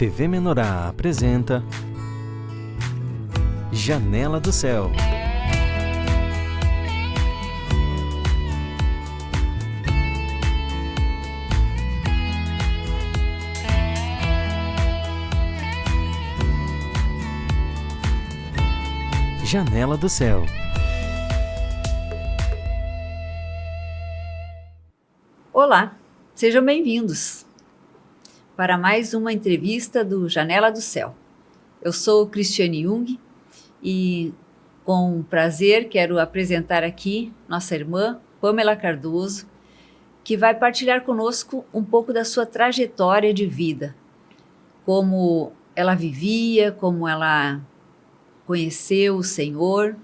TV Menorá apresenta Janela do Céu. Janela do Céu. Olá, sejam bem-vindos para mais uma entrevista do Janela do Céu. Eu sou Cristiane Jung e, com prazer, quero apresentar aqui nossa irmã Pamela Cardoso, que vai partilhar conosco um pouco da sua trajetória de vida, como ela vivia, como ela conheceu o Senhor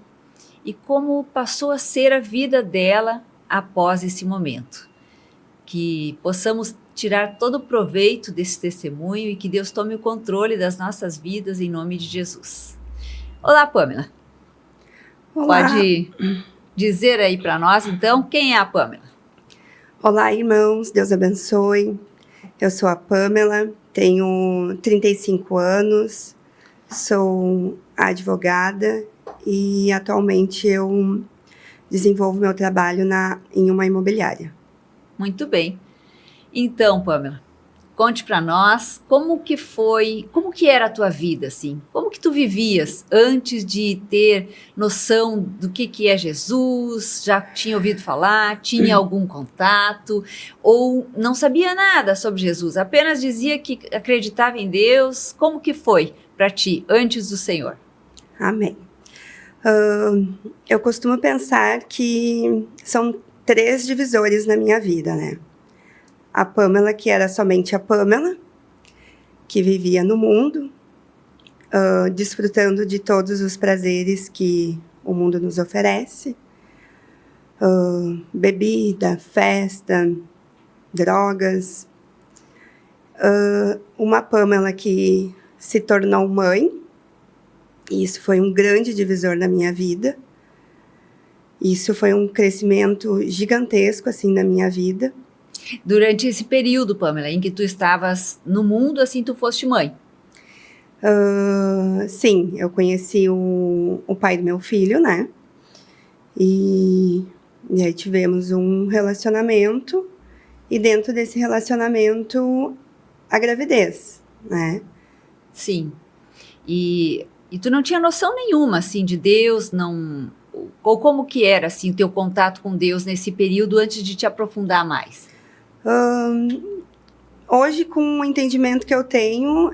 e como passou a ser a vida dela após esse momento. Que possamos tirar todo o proveito desse testemunho e que Deus tome o controle das nossas vidas em nome de Jesus. Olá, Pamela. Olá. Pode dizer aí para nós, então, quem é a Pamela? Olá, irmãos. Deus abençoe. Eu sou a Pamela, tenho 35 anos, sou advogada e atualmente eu desenvolvo meu trabalho em uma imobiliária. Muito bem. Então, Pamela, conte para nós como que era a tua vida, assim? Como que tu vivias antes de ter noção do que é Jesus? Já tinha ouvido falar? Tinha algum contato? Ou não sabia nada sobre Jesus? Apenas dizia que acreditava em Deus? Como que foi para ti antes do Senhor? Amém. Eu costumo pensar que são 3 divisores na minha vida, né? A Pamela, que era somente a Pamela, que vivia no mundo, desfrutando de todos os prazeres que o mundo nos oferece. Bebida, festa, drogas. Uma Pamela que se tornou mãe, e isso foi um grande divisor na minha vida. Isso foi um crescimento gigantesco, assim, na minha vida. Durante esse período, Pamela, em que tu estavas no mundo, assim, tu foste mãe? Sim, eu conheci o pai do meu filho, né? E aí tivemos um relacionamento, e dentro desse relacionamento, a gravidez, né? Sim. E tu não tinha noção nenhuma, assim, de Deus, não... Ou como que era, assim, o teu contato com Deus nesse período antes de te aprofundar mais? Hoje, com o entendimento que eu tenho,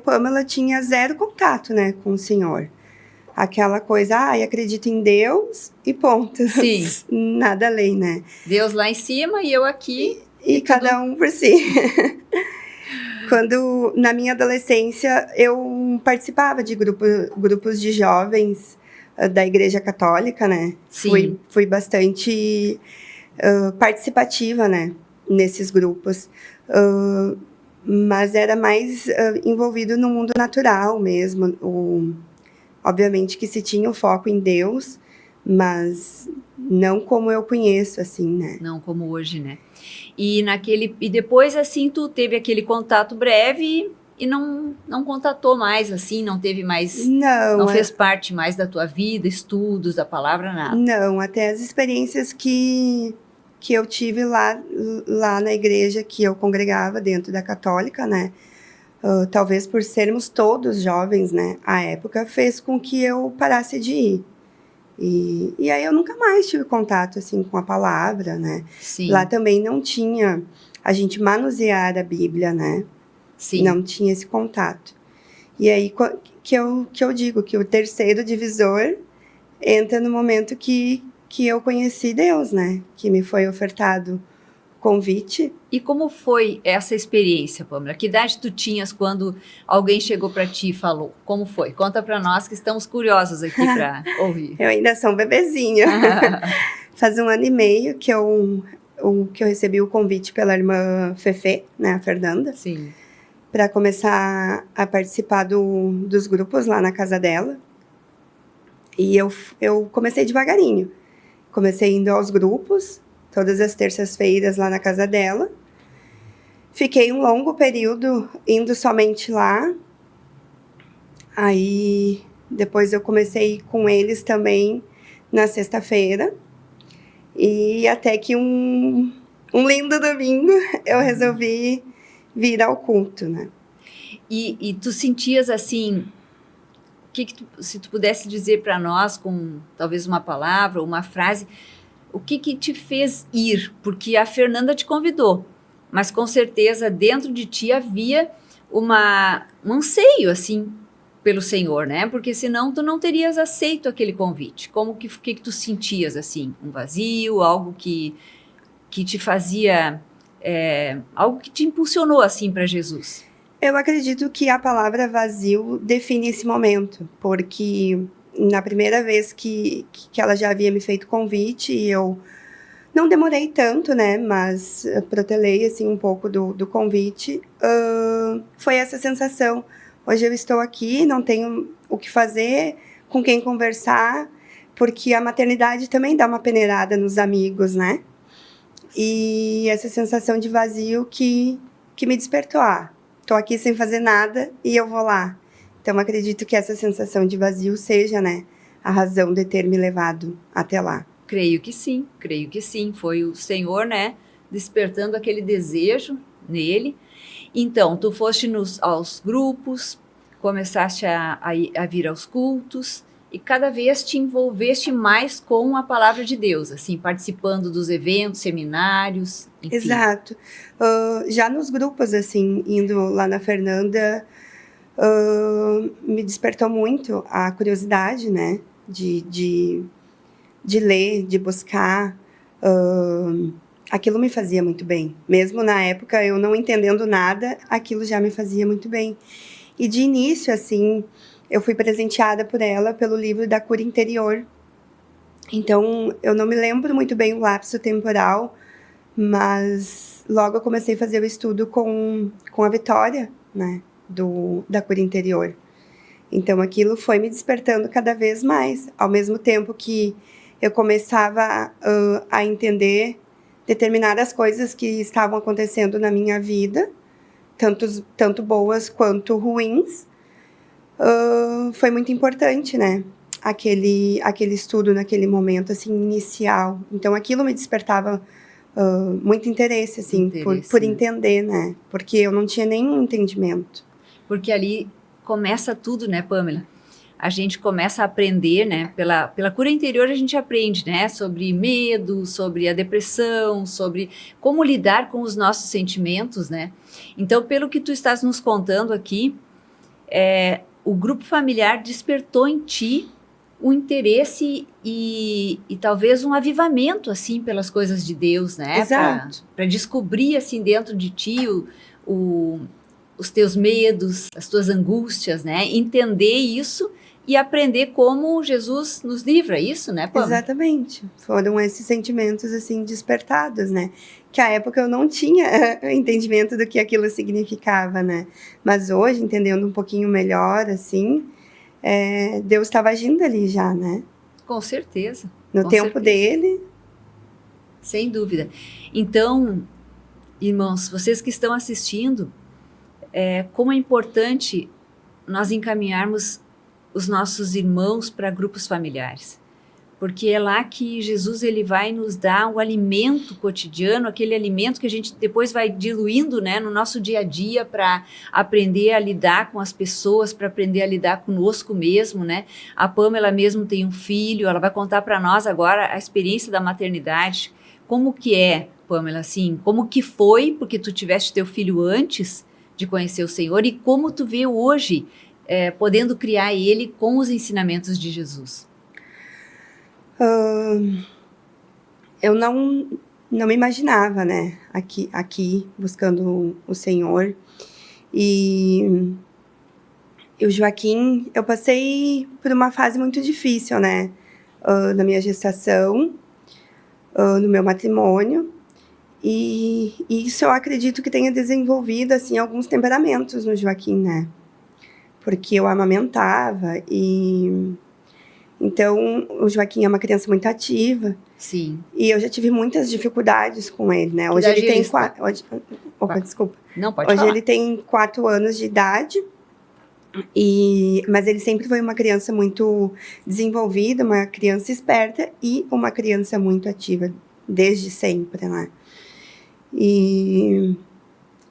Pamela, tinha 0 contato, né, com o Senhor. Aquela coisa, acredito em Deus e ponto. Sim. Nada além, né? Deus lá em cima e eu aqui. E cada um por si. Quando, na minha adolescência, eu participava de grupos de jovens da Igreja Católica, né? Sim. Fui bastante participativa, né? Nesses grupos. Mas era mais envolvido no mundo natural mesmo. Obviamente que se tinha o foco em Deus, mas não como eu conheço, assim, né? Não como hoje, né? E depois, assim, tu teve aquele contato breve e não contatou mais, assim, não teve mais... Não fez parte mais da tua vida, estudos, da palavra, nada? Não, até as experiências que eu tive lá na igreja que eu congregava dentro da católica, né? Talvez por sermos todos jovens, né? A época fez com que eu parasse de ir. E aí eu nunca mais tive contato, assim, com a palavra, né? Sim. Lá também não tinha a gente manusear a Bíblia, né? Sim. Não tinha esse contato. E aí que eu digo que o terceiro divisor entra no momento que eu conheci Deus, né? Que me foi ofertado convite. E como foi essa experiência, Pamela? Que idade tu tinhas quando alguém chegou para ti e falou? Como foi? Conta para nós que estamos curiosos aqui para ouvir. Eu ainda sou um bebezinho. Faz 1 ano e meio que eu recebi o convite pela irmã Fefe, né, a Fernanda. Sim. Para começar a participar dos grupos lá na casa dela. E eu comecei devagarinho. Comecei indo aos grupos, todas as terças-feiras lá na casa dela. Fiquei um longo período indo somente lá. Aí, depois eu comecei com eles também na sexta-feira. E até que um lindo domingo eu resolvi vir ao culto, né? E tu sentias assim, se tu pudesse dizer para nós com talvez uma palavra ou uma frase, o que te fez ir? Porque a Fernanda te convidou, mas com certeza dentro de ti havia um anseio assim pelo Senhor, né? Porque senão tu não terias aceito aquele convite. Como que tu sentias assim? Um vazio, algo que te fazia, algo que te impulsionou assim para Jesus? Eu acredito que a palavra vazio define esse momento, porque na primeira vez que ela já havia me feito convite, eu não demorei tanto, né, mas protelei, assim, um pouco do convite, foi essa sensação. Hoje eu estou aqui, não tenho o que fazer, com quem conversar, porque a maternidade também dá uma peneirada nos amigos, né? E essa sensação de vazio que me despertou. Tô aqui sem fazer nada e eu vou lá. Então, acredito que essa sensação de vazio seja, né, a razão de ter me levado até lá. Creio que sim. Foi o Senhor, né, despertando aquele desejo nele. Então, tu foste aos grupos, começaste a vir aos cultos e cada vez te envolveste mais com a palavra de Deus, assim, participando dos eventos, seminários, enfim. Exato. Já nos grupos, assim, indo lá na Fernanda, me despertou muito a curiosidade, né, de ler, de buscar. Aquilo me fazia muito bem. Mesmo na época, eu não entendendo nada, aquilo já me fazia muito bem. E de início, assim, eu fui presenteada por ela pelo livro da Cura Interior. Então, eu não me lembro muito bem o lapso temporal, mas logo eu comecei a fazer o estudo com a Vitória, né, da Cura Interior. Então, aquilo foi me despertando cada vez mais, ao mesmo tempo que eu começava a entender determinadas coisas que estavam acontecendo na minha vida, tanto boas quanto ruins. Foi muito importante, né? Aquele estudo naquele momento, assim, inicial. Então, aquilo me despertava muito interesse, assim, por entender, né? Porque eu não tinha nenhum entendimento. Porque ali começa tudo, né, Pamela? A gente começa a aprender, né? Pela cura interior a gente aprende, né? Sobre medo, sobre a depressão, sobre como lidar com os nossos sentimentos, né? Então, pelo que tu estás nos contando aqui, o grupo familiar despertou em ti um interesse e talvez um avivamento, assim, pelas coisas de Deus, né? Exato. Para descobrir, assim, dentro de ti os teus medos, as tuas angústias, né? Entender isso e aprender como Jesus nos livra, isso, né, Pamela? Exatamente. Foram esses sentimentos, assim, despertados, né? Que à época eu não tinha entendimento do que aquilo significava, né? Mas hoje, entendendo um pouquinho melhor, assim, Deus estava agindo ali já, né? Com certeza. No tempo dele. Sem dúvida. Então, irmãos, vocês que estão assistindo, como é importante nós encaminharmos os nossos irmãos para grupos familiares. Porque é lá que Jesus ele vai nos dar o alimento cotidiano, aquele alimento que a gente depois vai diluindo, né, no nosso dia a dia para aprender a lidar com as pessoas, para aprender a lidar conosco mesmo, né? A Pamela mesmo tem um filho, ela vai contar para nós agora a experiência da maternidade. Como que é, Pamela, assim, como que foi, porque tu tiveste teu filho antes de conhecer o Senhor, e como tu vê hoje, podendo criar ele com os ensinamentos de Jesus? Eu não me imaginava, né, aqui buscando o Senhor. E o Joaquim, eu passei por uma fase muito difícil, né, na minha gestação, no meu matrimônio. E isso eu acredito que tenha desenvolvido, assim, alguns temperamentos no Joaquim, né? Porque eu amamentava e... Então, o Joaquim é uma criança muito ativa. Sim. E eu já tive muitas dificuldades com ele, né? Hoje ele tem desculpa. Não, pode Hoje falar. ele tem 4 anos de idade, mas ele sempre foi uma criança muito desenvolvida, uma criança esperta e uma criança muito ativa, desde sempre, né? E...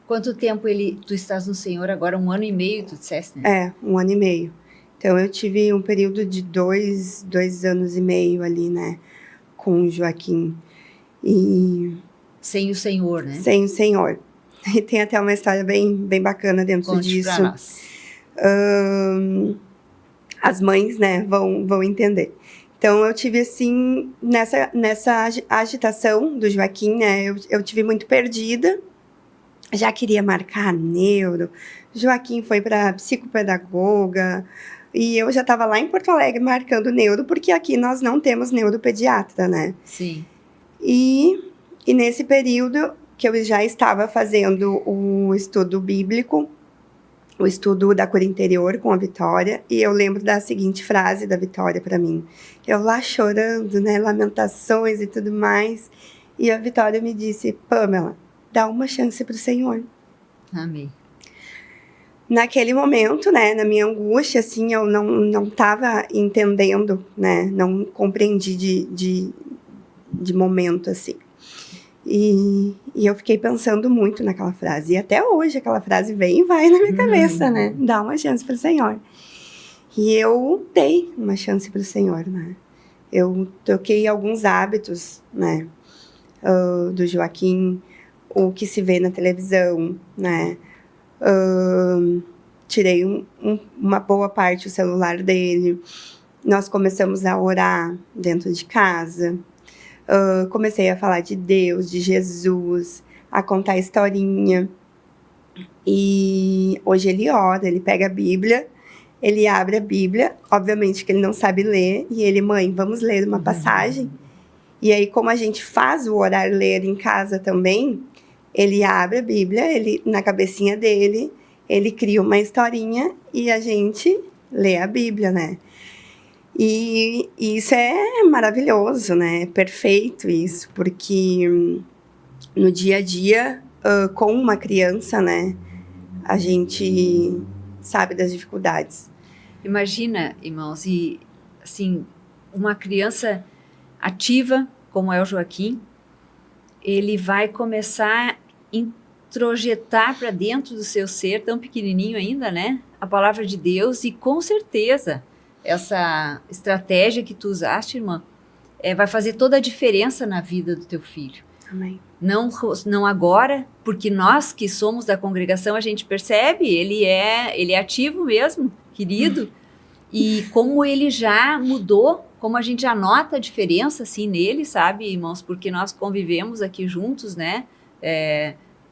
Quanto tempo tu estás no Senhor agora? 1 ano e meio, tu disseste, né? 1 ano e meio. Então, eu tive um período de 2 anos e meio ali, né? Com o Joaquim. E... Sem o Senhor, né? Sem o Senhor. E tem até uma história bem bem bacana dentro disso. Conte pra nós. As mães, né, vão entender. Então, eu tive, assim, nessa agitação do Joaquim, né? Eu tive muito perdida. Já queria marcar neuro. Joaquim foi para psicopedagoga. E eu já estava lá em Porto Alegre marcando neuro, porque aqui nós não temos neuropediatra, né? Sim. E nesse período que eu já estava fazendo o estudo bíblico, o estudo da cura interior com a Vitória, e eu lembro da seguinte frase da Vitória para mim. Eu lá chorando, né? Lamentações e tudo mais. E a Vitória me disse: Pamela, dá uma chance para o Senhor. Amém. Naquele momento, né, na minha angústia, assim, eu não estava entendendo, né, não compreendi de momento, assim. E eu fiquei pensando muito naquela frase. E até hoje aquela frase vem e vai na minha cabeça, né? Dá uma chance para o Senhor. E eu dei uma chance para o Senhor, né? Eu troquei alguns hábitos, né, do Joaquim, o que se vê na televisão, né? Tirei uma boa parte do celular dele. Nós começamos a orar dentro de casa. Comecei a falar de Deus, de Jesus, a contar historinha. E hoje ele ora, ele pega a Bíblia, ele abre a Bíblia, obviamente que ele não sabe ler, e ele: mãe, vamos ler uma passagem? E aí, como a gente faz o orar ler em casa também, ele abre a Bíblia, ele, na cabecinha dele, ele cria uma historinha e a gente lê a Bíblia, né? E isso é maravilhoso, né? É perfeito isso, porque no dia a dia, com uma criança, né, a gente sabe das dificuldades. Imagina, irmãos, e assim, uma criança ativa, como é o Joaquim, ele vai começar a introjetar para dentro do seu ser, tão pequenininho ainda, né, a palavra de Deus, e com certeza essa estratégia que tu usaste, irmã, vai fazer toda a diferença na vida do teu filho. Amém. Não agora, porque nós que somos da congregação, a gente percebe, ele é ativo mesmo, querido, e como ele já mudou, como a gente já nota a diferença, assim, nele, sabe, irmãos, porque nós convivemos aqui juntos, né,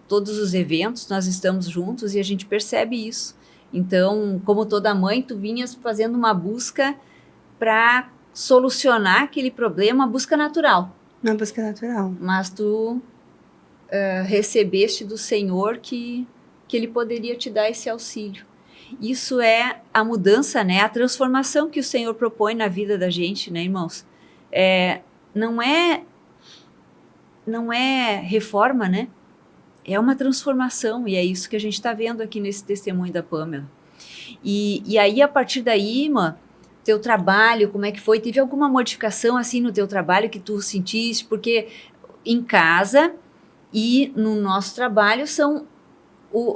todos os eventos, nós estamos juntos e a gente percebe isso. Então, como toda mãe, tu vinhas fazendo uma busca para solucionar aquele problema, uma busca natural. Uma busca natural. Mas tu recebeste do Senhor que Ele poderia te dar esse auxílio. Isso é a mudança, né? A transformação que o Senhor propõe na vida da gente, né, irmãos? Não é reforma, né? É uma transformação, e é isso que a gente está vendo aqui nesse testemunho da Pamela. E aí, a partir daí, irmã, teu trabalho, como é que foi? Teve alguma modificação, assim, no teu trabalho que tu sentiste? Porque em casa e no nosso trabalho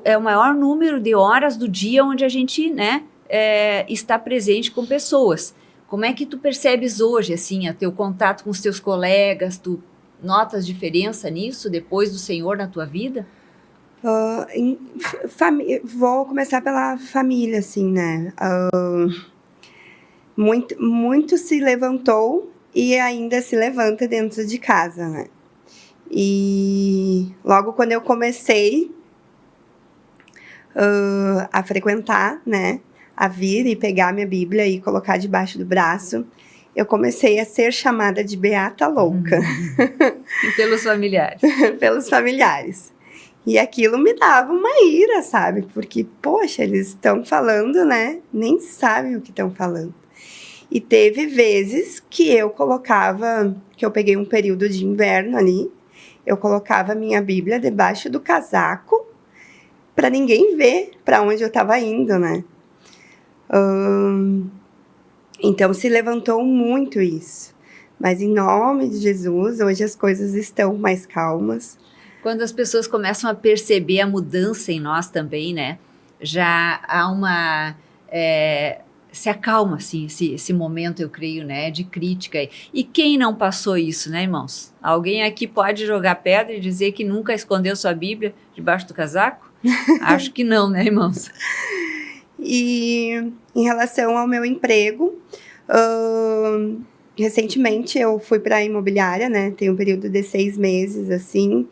é o maior número de horas do dia onde a gente, né, está presente com pessoas. Como é que tu percebes hoje, assim, teu contato com os teus colegas? Tu notas diferença nisso depois do Senhor na tua vida? Vou começar pela família, assim, né? Muito se levantou e ainda se levanta dentro de casa, né? E logo quando eu comecei a frequentar, né? A vir e pegar minha Bíblia e colocar debaixo do braço, eu comecei a ser chamada de Beata Louca. E pelos familiares. Pelos familiares. E aquilo me dava uma ira, sabe? Porque, poxa, eles estão falando, né? Nem sabem o que estão falando. E teve vezes que eu peguei um período de inverno ali, eu colocava a minha Bíblia debaixo do casaco para ninguém ver para onde eu estava indo, né? Então se levantou muito isso. Mas em nome de Jesus, hoje as coisas estão mais calmas. Quando as pessoas começam a perceber a mudança em nós também, né? Já há uma... se acalma, assim, esse momento, eu creio, né? De crítica. E quem não passou isso, né, irmãos? Alguém aqui pode jogar pedra e dizer que nunca escondeu sua Bíblia debaixo do casaco? Acho que não, né, irmãos? E em relação ao meu emprego, recentemente eu fui para a imobiliária, né? Tem um período de 6 meses, assim.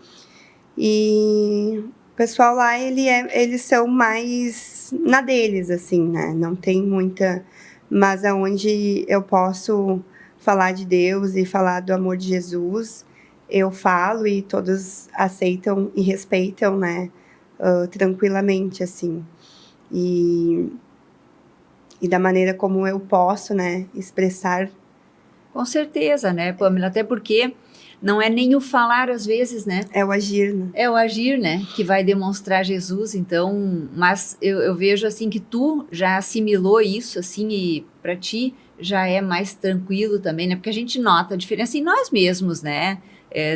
E o pessoal lá, eles são mais na deles, assim, né? Não tem muita... Mas aonde eu posso falar de Deus e falar do amor de Jesus, eu falo e todos aceitam e respeitam, né? Tranquilamente, assim. E da maneira como eu posso, né? Expressar. Com certeza, né, Pamela? Até porque não é nem o falar às vezes, né? É o agir, né? É o agir, né? Que vai demonstrar Jesus. Então, mas eu vejo assim que tu já assimilou isso, assim, e para ti já é mais tranquilo também, né? Porque a gente nota a diferença em nós mesmos, né?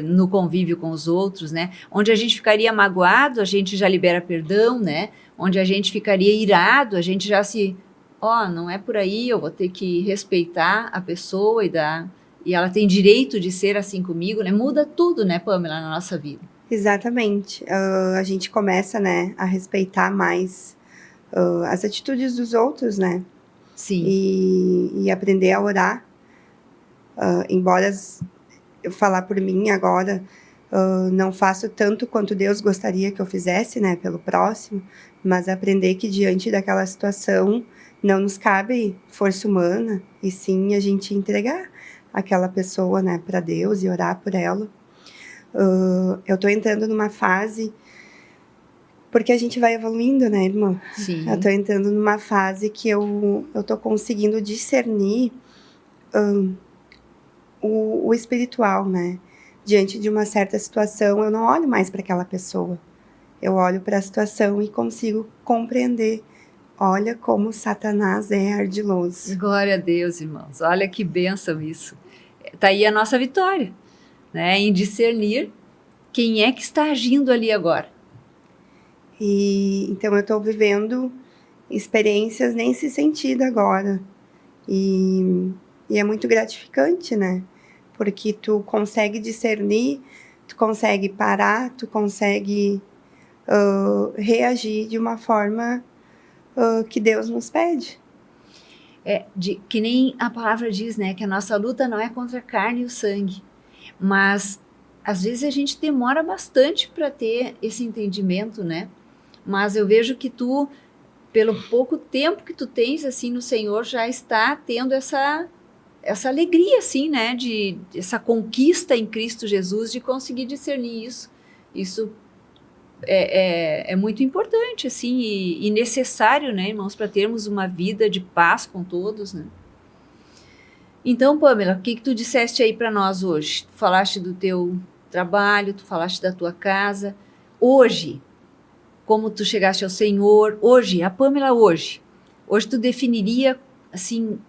No convívio com os outros, né? Onde a gente ficaria magoado, a gente já libera perdão, né? Onde a gente ficaria irado, a gente já se... não é por aí, eu vou ter que respeitar a pessoa e ela tem direito de ser assim comigo, né? Muda tudo, né, Pamela, na nossa vida. Exatamente. A gente começa, né, a respeitar mais as atitudes dos outros, né? Sim. E aprender a orar. Embora eu falar por mim agora, não faço tanto quanto Deus gostaria que eu fizesse, né, pelo próximo, mas aprender que diante daquela situação não nos cabe força humana, e sim a gente entregar aquela pessoa, né, para Deus e orar por ela. Eu tô entrando numa fase, porque a gente vai evoluindo, né, irmã? Sim. Eu tô entrando numa fase que eu tô conseguindo discernir o espiritual, né? Diante de uma certa situação, eu não olho mais para aquela pessoa. Eu olho para a situação e consigo compreender. Olha como Satanás é ardiloso. Glória a Deus, irmãos. Olha que bênção isso. Tá aí a nossa vitória, né? Em discernir quem é que está agindo ali agora. E então eu estou vivendo experiências nesse sentido agora. E é muito gratificante, né? Porque tu consegue discernir, tu consegue parar, tu consegue reagir de uma forma que Deus nos pede. Que nem a palavra diz, né? Que a nossa luta não é contra a carne e o sangue. Mas, às vezes, a gente demora bastante para ter esse entendimento, né? Mas eu vejo que tu, pelo pouco tempo que tu tens, assim, no Senhor, já está tendo essa alegria, assim, né? Essa conquista em Cristo Jesus de conseguir discernir isso. Isso é muito importante, assim, e necessário, né, irmãos, para termos uma vida de paz com todos, né? Então, Pamela, o que tu disseste aí para nós hoje? Tu falaste do teu trabalho, tu falaste da tua casa. Hoje, como tu chegaste ao Senhor, hoje, a Pamela hoje tu definiria, assim,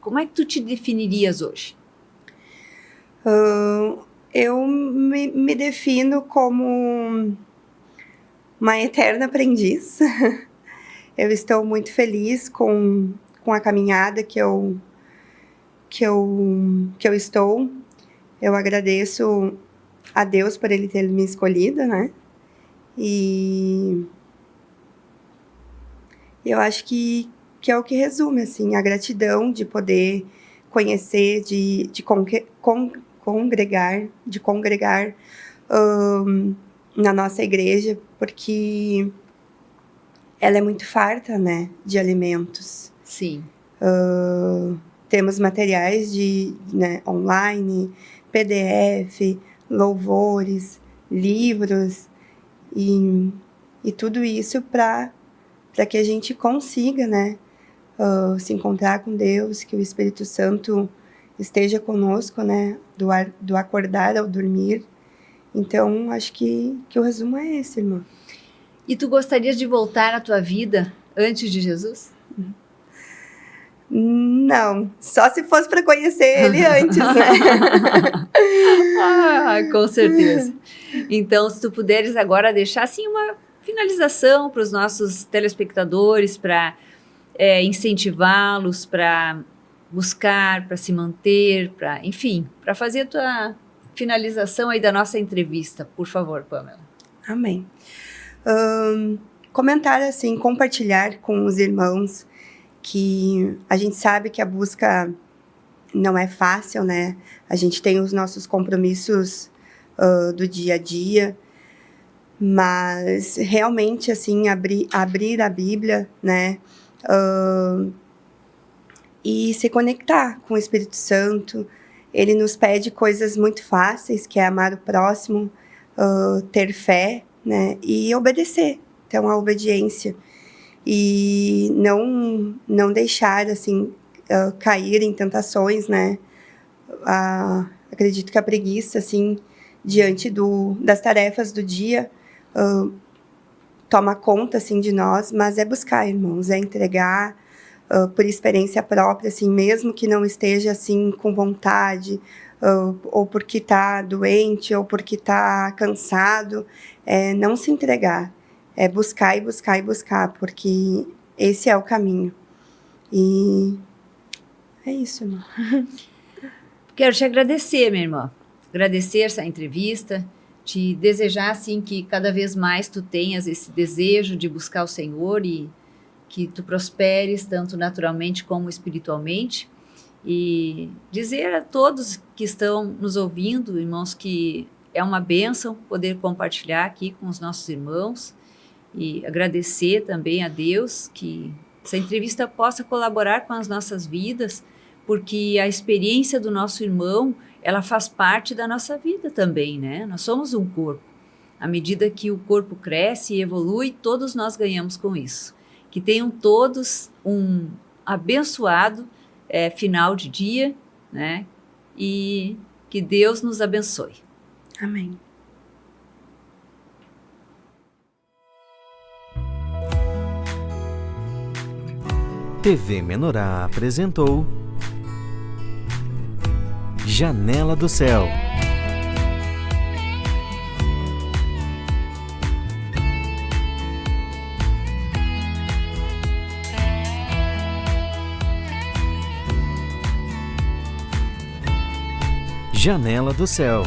como é que tu te definirias hoje? Eu me defino como uma eterna aprendiz. Eu estou muito feliz com a caminhada que eu estou. Eu agradeço a Deus por Ele ter me escolhido, né? E eu acho que é o que resume, assim, a gratidão de poder conhecer, de congregar na nossa igreja, porque ela é muito farta, né, de alimentos. Sim. Temos materiais né, online, PDF, louvores, livros, e tudo isso para que a gente consiga, né, se encontrar com Deus, que o Espírito Santo esteja conosco, né? Do acordar ao dormir. Então, acho que o resumo é esse, irmã. E tu gostarias de voltar à tua vida antes de Jesus? Não, só se fosse para conhecer ele antes, né? Com certeza. Então, se tu puderes agora deixar assim uma finalização para os nossos telespectadores, para incentivá-los, para buscar, para se manter, enfim, para fazer a tua finalização aí da nossa entrevista, por favor, Pamela. Amém. Comentar assim, compartilhar com os irmãos que a gente sabe que a busca não é fácil, né? A gente tem os nossos compromissos do dia a dia, mas realmente, assim, abrir a Bíblia, né? E se conectar com o Espírito Santo. Ele nos pede coisas muito fáceis, que é amar o próximo, ter fé, né? E obedecer. Então, a obediência. E não deixar, assim, cair em tentações, né? Acredito que a preguiça, assim, diante das tarefas do dia, toma conta, assim, de nós, mas é buscar, irmãos, é entregar por experiência própria, assim, mesmo que não esteja, assim, com vontade, ou porque está doente, ou porque está cansado, não se entregar. É buscar e buscar e buscar, porque esse é o caminho. E é isso, irmã. Quero te agradecer, minha irmã. Agradecer essa entrevista, te desejar, assim, que cada vez mais tu tenhas esse desejo de buscar o Senhor e que tu prosperes, tanto naturalmente como espiritualmente. E dizer a todos que estão nos ouvindo, irmãos, que é uma bênção poder compartilhar aqui com os nossos irmãos. E agradecer também a Deus que essa entrevista possa colaborar com as nossas vidas, porque a experiência do nosso irmão, ela faz parte da nossa vida também, né? Nós somos um corpo. À medida que o corpo cresce e evolui, todos nós ganhamos com isso. Que tenham todos um abençoado final de dia, né? E que Deus nos abençoe. Amém. TV Menorá apresentou Janela do Céu. Janela do Céu.